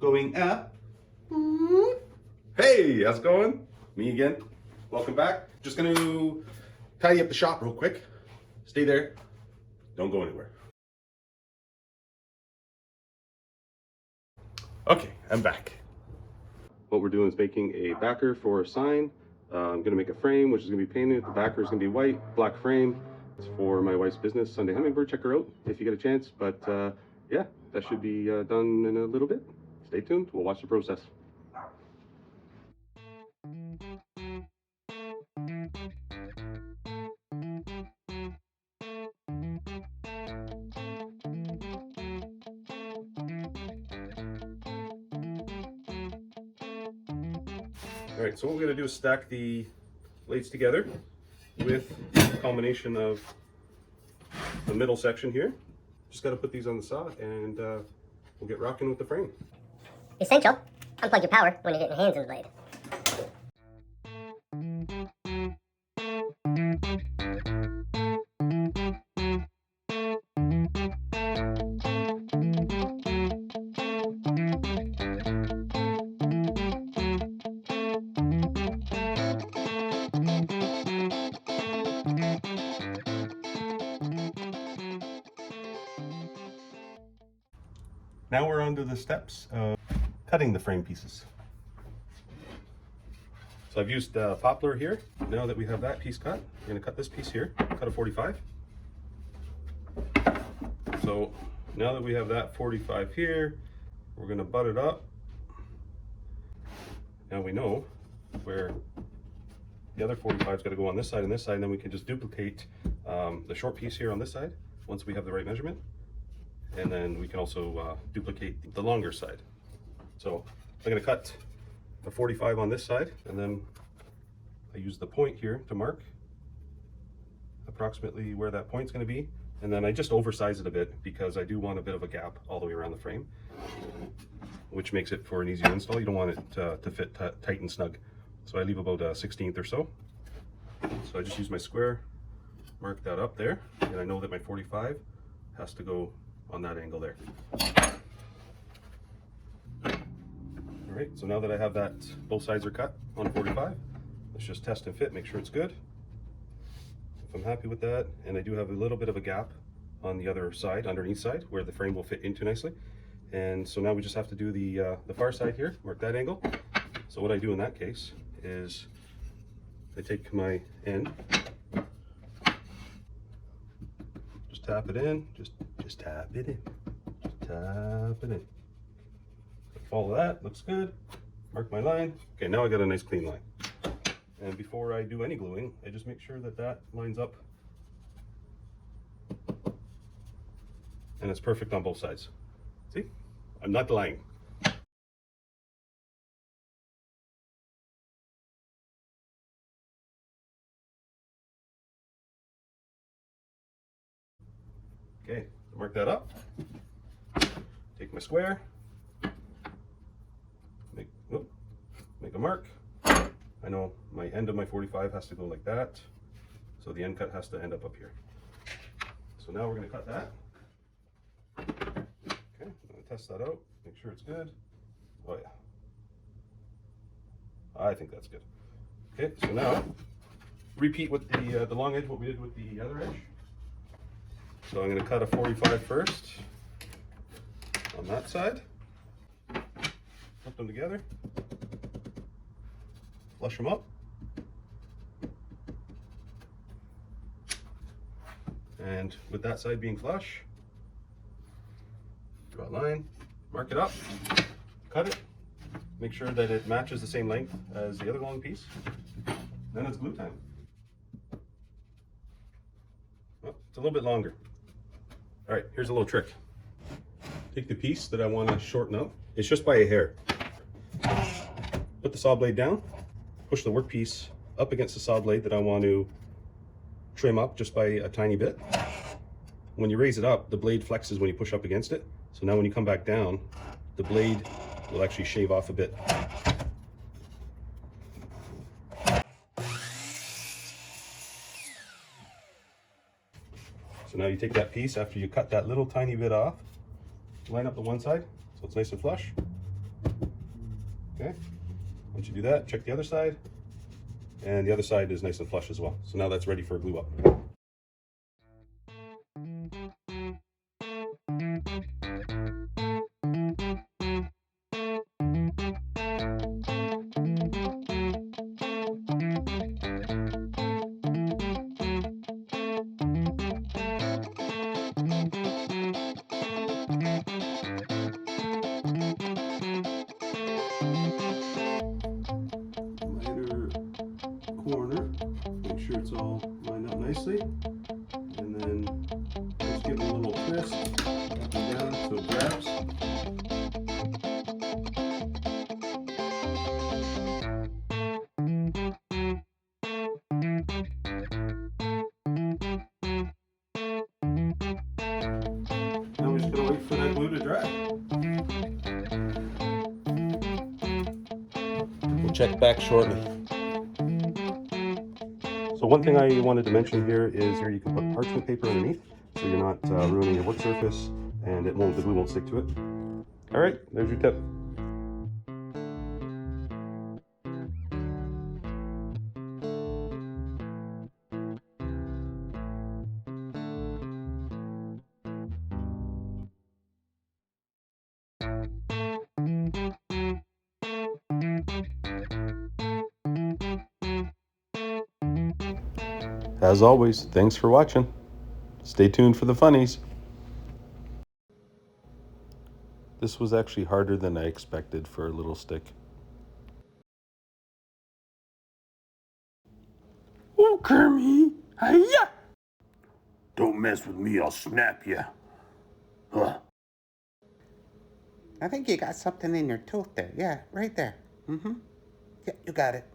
going up. Hey, how's it going? Me again. Welcome back. Just gonna tidy up the shop real quick. Stay there. Don't go anywhere. Okay, I'm back. What we're doing is making a backer for a sign. I'm gonna make a frame, which is gonna be painted. The backer is gonna be white, black frame. It's for my wife's business, Sunday Hummingbird. Check her out if you get a chance. But yeah, that should be done in a little bit. Stay tuned. We'll watch the process. All right, so what we're gonna do is stack the blades together with a combination of the middle section here. Just gotta put these on the saw and we'll get rocking with the frame. Essential, unplug your power when you're getting your hands in the blade. Now we're on to the steps of cutting the frame pieces. So I've used Poplar here. Now that we have that piece cut, we're gonna cut this piece here, cut a 45. So now that we have that 45 here, we're gonna butt it up. Now we know where the other 45's gotta go on this side and this side, and then we can just duplicate the short piece here on this side once we have the right measurement. And then we can also duplicate the longer side. So I'm gonna cut the 45 on this side, and then I use the point here to mark approximately where that point's gonna be. And then I just oversize it a bit because I do want a bit of a gap all the way around the frame, which makes it for an easier install. You don't want it to fit tight and snug. So I leave about a 1/16 or so. So I just use my square, mark that up there, and I know that my 45 has to go on that angle there. All right, so now that I have that, both sides are cut on 45, let's just test and fit, make sure it's good. If I'm happy with that, and I do have a little bit of a gap on the other side, underneath side, where the frame will fit into nicely. And so now we just have to do the far side here, mark that angle. So what I do in that case is I take my end, just tap it in, just tap it in, just tap it in. Follow that, looks good. Mark my line. Okay, now I got a nice clean line. And before I do any gluing, I just make sure that that lines up and it's perfect on both sides. See, I'm not lying. Okay, mark that up. Take my square, make a mark. I know my end of my 45 has to go like that, so the end cut has to end up here. So now we're going to cut that. Okay, I'm going to test that out, make sure it's good. Oh yeah, I think that's good. Okay, so now repeat with the long edge what we did with the other edge. So I'm going to cut a 45 first on that side, put them together, flush them up, and with that side being flush, draw a line, mark it up, cut it, make sure that it matches the same length as the other long piece, then it's glue time. Oh, it's a little bit longer. All right, here's a little trick. Take the piece that I want to shorten up. It's just by a hair. Put the saw blade down, push the workpiece up against the saw blade that I want to trim up just by a tiny bit. When you raise it up, the blade flexes when you push up against it. So now when you come back down, the blade will actually shave off a bit. So now you take that piece after you cut that little tiny bit off, line up the one side so it's nice and flush, Okay. Once you do that, check the other side. And the other side is nice and flush as well. So now that's ready for glue up. Miter corner, make sure it's all lined up nicely, and then just give it a little twist up and down so it grabs. Now we're just going to wait for that glue to dry. We'll check back shortly. So one thing I wanted to mention here is here you can put parchment paper underneath, so you're not ruining your work surface, and the glue won't stick to it. All right, there's your tip. As always, thanks for watching. Stay tuned for the funnies. This was actually harder than I expected for a little stick. Oh, Kermie! Hiya! Don't mess with me, I'll snap ya. Huh. I think you got something in your tooth there. Yeah, right there. Mm-hmm. Yeah, you got it.